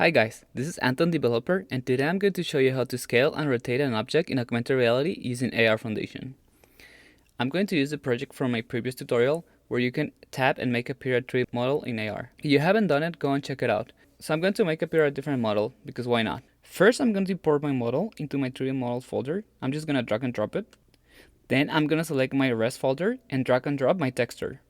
Hi guys, this is Anton Developer, and today I'm going to show you how to scale and rotate an object in augmented reality using ARfoundation. I'm going to use the project from my previous tutorial where you can tap and make appear a 3D model in AR. If you haven't done it, go and check it out. So I'm going to make appear a different model because why not? First, I'm going to import my model into my 3D model folder. I'm just going to drag and drop it. Then I'm going to select my rest folder and drag and drop my texture.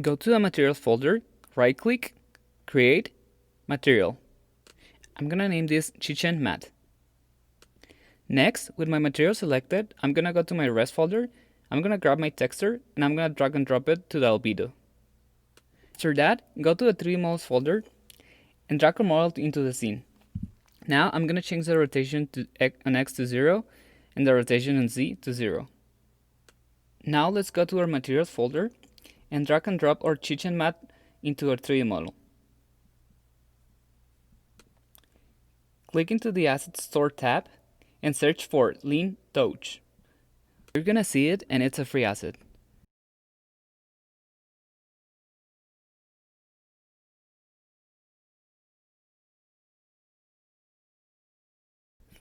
Go to the materials folder, right click, create, material. I'm gonna name this Chichen Mat. Next, with my material selected, I'm gonna go to my rest folder, I'm gonna grab my texture, and I'm gonna drag and drop it to the albedo. After that, go to the 3D models folder, and drag a model into the scene. Now, I'm gonna change the rotation on X to 0, and the rotation on Z to 0. Now, let's go to our materials folder, and drag and drop our Chichen Mat into our 3D model. Click into the Asset Store tab, and search for Lean Touch. You're gonna see it, and it's a free asset.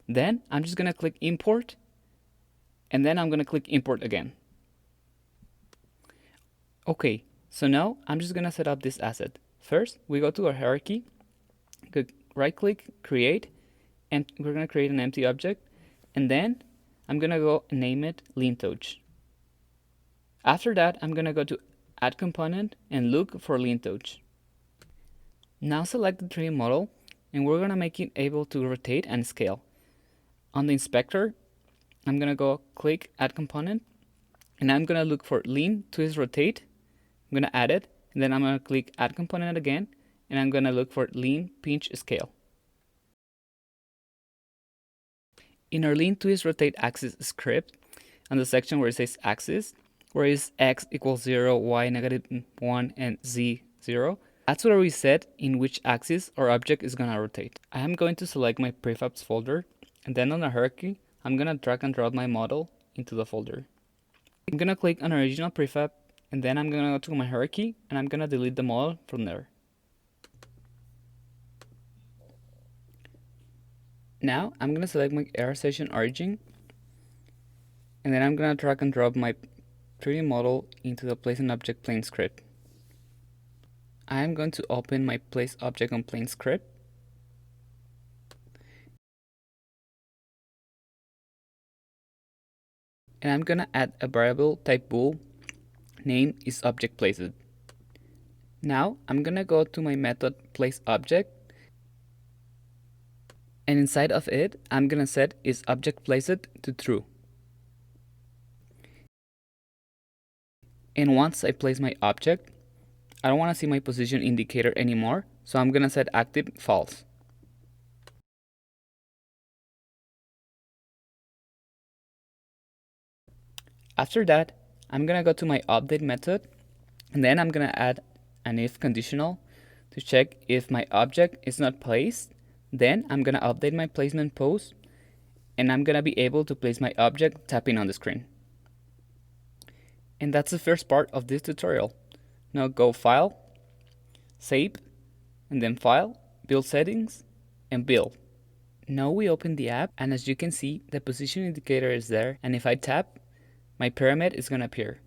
Then I'm just gonna click import, and then I'm gonna click import again. Okay, so now I'm just gonna set up this asset. First, we go to our hierarchy, right click, create, and we're gonna create an empty object, and then I'm gonna go and name it Lean Touch. After that, I'm gonna go to add component and look for Lean Touch. Now select the 3D model, and we're gonna make it able to rotate and scale. On the inspector, I'm gonna go click add component, and I'm gonna look for Lean Twist Rotate. I'm gonna add it, and then I'm gonna click add component again, and I'm gonna look for Lean Pinch Scale. In our Lean Twist Rotate Axis script, on the section where it says axis, where is x equals 0, y negative 1, and z 0, that's where we set in which axis our object is gonna rotate. I am going to select my prefabs folder, and then on the hierarchy, I'm gonna drag and drop my model into the folder. I'm gonna click on original prefab, and then I'm gonna go to my hierarchy, and I'm gonna delete the model from there. Now I'm gonna select my AR session origin, and then I'm gonna drag and drop my 3D model into the place an object plane script. I am going to open my place object on plane script, and I'm gonna add a variable type bool, name is object placed. Now I'm gonna go to my method place object, and inside of it I'm gonna set is object placed to true. And once I place my object, I don't want to see my position indicator anymore, so I'm gonna set active false. After that, I'm gonna go to my update method, and then I'm gonna add an if conditional to check if my object is not placed. Then I'm gonna update my placement pose, and I'm gonna be able to place my object tapping on the screen. And that's the first part of this tutorial. Now go File, Save, and then File, Build Settings, and Build. Now we open the app, and as you can see, the position indicator is there, and if I tap, my pyramid is gonna appear.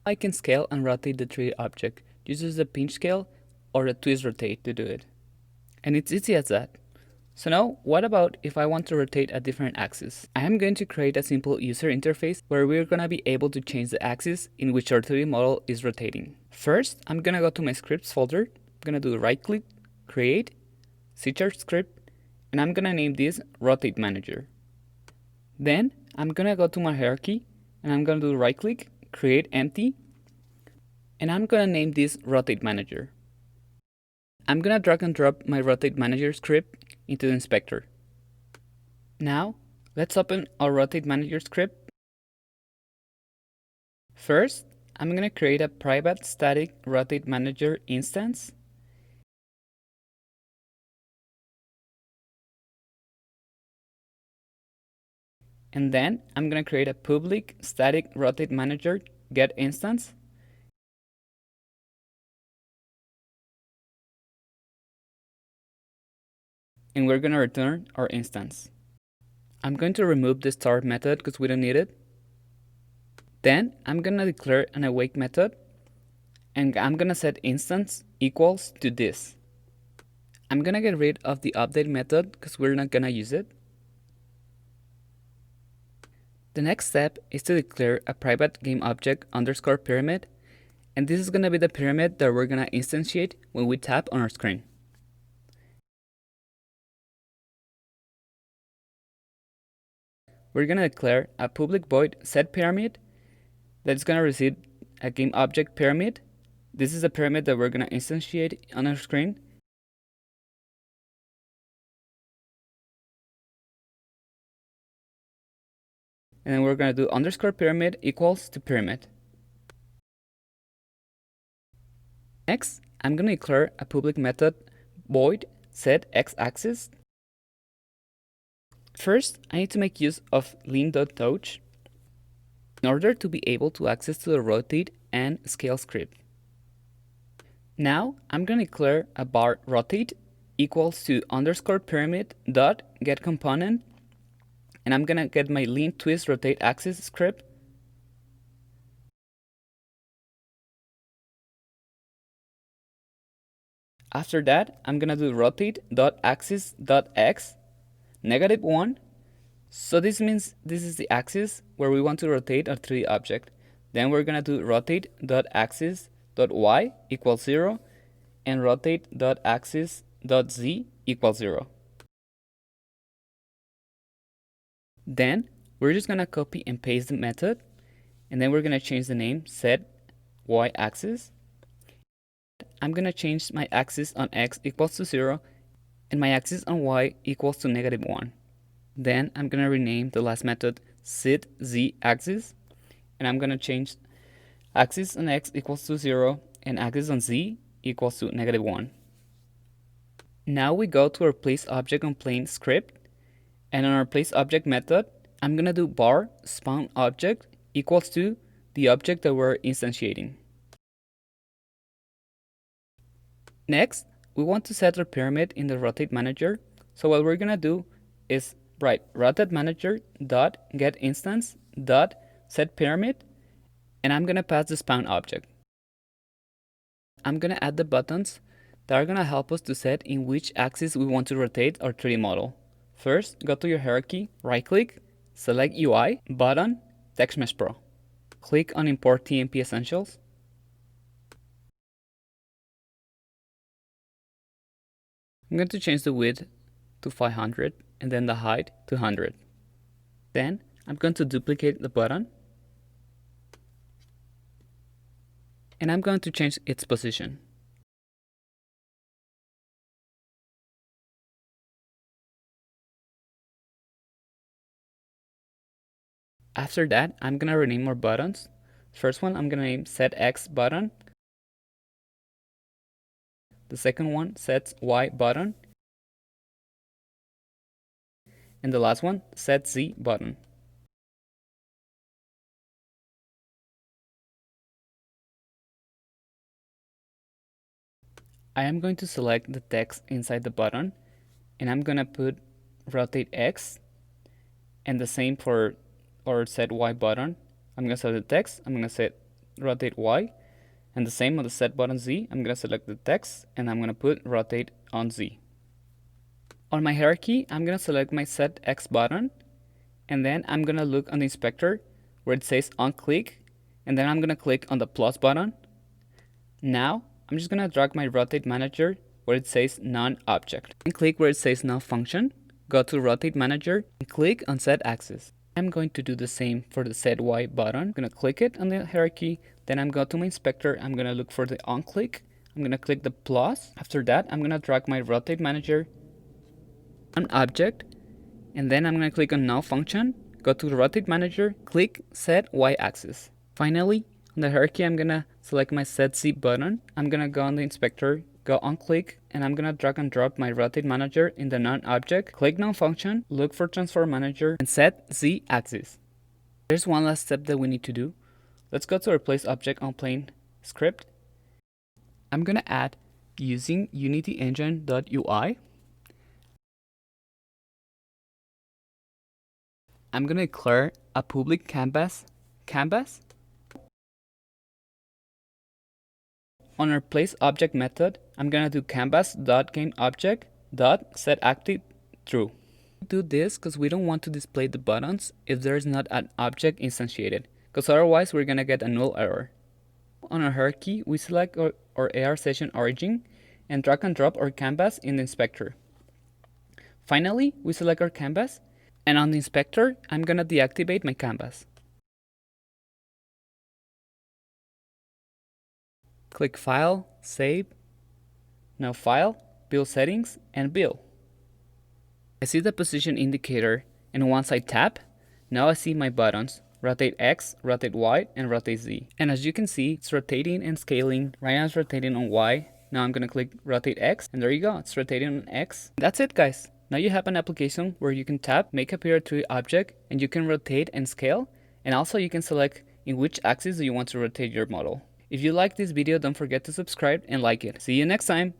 I can scale and rotate the 3D object. Use the pinch scale or the twist rotate to do it. And it's easy as that. So now, what about if I want to rotate a different axis? I am going to create a simple user interface where we're gonna be able to change the axis in which our 3D model is rotating. First, I'm gonna go to my scripts folder. I'm gonna do right click, create, C-chart script, and I'm gonna name this Rotate Manager. Then, I'm gonna go to my hierarchy, and I'm gonna do right click, create empty, and I'm gonna name this Rotate Manager. I'm gonna drag and drop my Rotate Manager script into the inspector. Now, let's open our Rotate Manager script. First, I'm gonna create a private static Rotate Manager instance. And then I'm gonna create a public static Rotate Manager get instance, and we're going to return our instance. I'm going to remove the start method because we don't need it. Then I'm going to declare an awake method, and I'm going to set instance equals to this. I'm going to get rid of the update method because we're not going to use it. The next step is to declare a private game object underscore pyramid, and this is going to be the pyramid that we're going to instantiate when we tap on our screen. We're going to declare a public void setPyramid that's going to receive a game object pyramid. This is a pyramid that we're going to instantiate on our screen. And then we're going to do underscore pyramid equals to pyramid. Next, I'm going to declare a public method void set x-axis. First, I need to make use of lean.touch in order to be able to access to the rotate and scale script. Now, I'm going to declare a bar rotate equals to underscore pyramid dot get component, and I'm going to get my lean twist rotate axis script. After that, I'm going to do rotate.axis.x -1. So this means this is the axis where we want to rotate our 3D object. Then we're going to do rotate.axis.y equals 0 and rotate.axis.z equals 0. Then we're just going to copy and paste the method, and then we're going to change the name set y-axis. I'm going to change my axis on x equals to 0 and my axis on y equals to -1. Then I'm going to rename the last method set z-axis, and I'm going to change axis on x equals to 0 and axis on z equals to -1. Now we go to our place object on plane script, and on our place object method, I'm going to do bar spawn object equals to the object that we're instantiating. Next, we want to set our pyramid in the rotate manager. So what we're going to do is write rotate manager dot get instance dot set pyramid, and I'm going to pass the spawn object. I'm going to add the buttons that are going to help us to set in which axis we want to rotate our 3D model. First, go to your hierarchy, right click, select UI, button, Text Mesh Pro. Click on Import TMP Essentials. I'm going to change the width to 500 and then the height to 100. Then I'm going to duplicate the button, and I'm going to change its position. After that, I'm going to rename our buttons. First one, I'm going to name Set X button. The second one, Set Y button. And the last one, Set Z button. I am going to select the text inside the button, and I'm going to put Rotate X, and the same for our Set Y button. I'm going to select the text, I'm going to set Rotate Y, and the same on the Set button Z. I'm going to select the text, and I'm going to put Rotate on Z. On my hierarchy, I'm going to select my Set X button, and then I'm going to look on the inspector where it says on click, and then I'm going to click on the plus button. Now, I'm just going to drag my rotate manager where it says non-object, and click where it says no function, go to rotate manager, and click on set axis. I'm going to do the same for the set Y button. I'm going to click it on the hierarchy, then I'm going to my inspector, I'm going to look for the on click, I'm going to click the plus. After that, I'm going to drag my rotate manager on object, and then I'm going to click on no function, go to the rotate manager, click set Y axis. Finally, on the hierarchy, I'm going to select my set Z button. I'm going to go on the inspector, go on click, and I'm going to drag and drop my rotate manager in the non-object, click no function, look for transform manager, and set Z axis. There's one last step that we need to do. Let's go to our place object on plane script. I'm gonna add using Unity engine.ui. I'm gonna declare a public canvas. On our place object method, I'm gonna do canvas.gameObject.setActive true. Do this because we don't want to display the buttons if there is not an object instantiated, because otherwise we're gonna get a null error. On our hierarchy, we select our AR session origin and drag and drop our canvas in the inspector. Finally, we select our canvas, and on the inspector, I'm gonna deactivate my canvas. Click File, Save. Now File, Build Settings, and Build. I see the position indicator, and once I tap, now I see my buttons, rotate X, rotate Y, and rotate Z. And as you can see, it's rotating and scaling. Right now it's rotating on Y. Now I'm gonna click rotate X, and there you go, it's rotating on X. That's it, guys. Now you have an application where you can tap, make appear to the object, and you can rotate and scale, and also you can select in which axis do you want to rotate your model. If you like this video, don't forget to subscribe and like it. See you next time!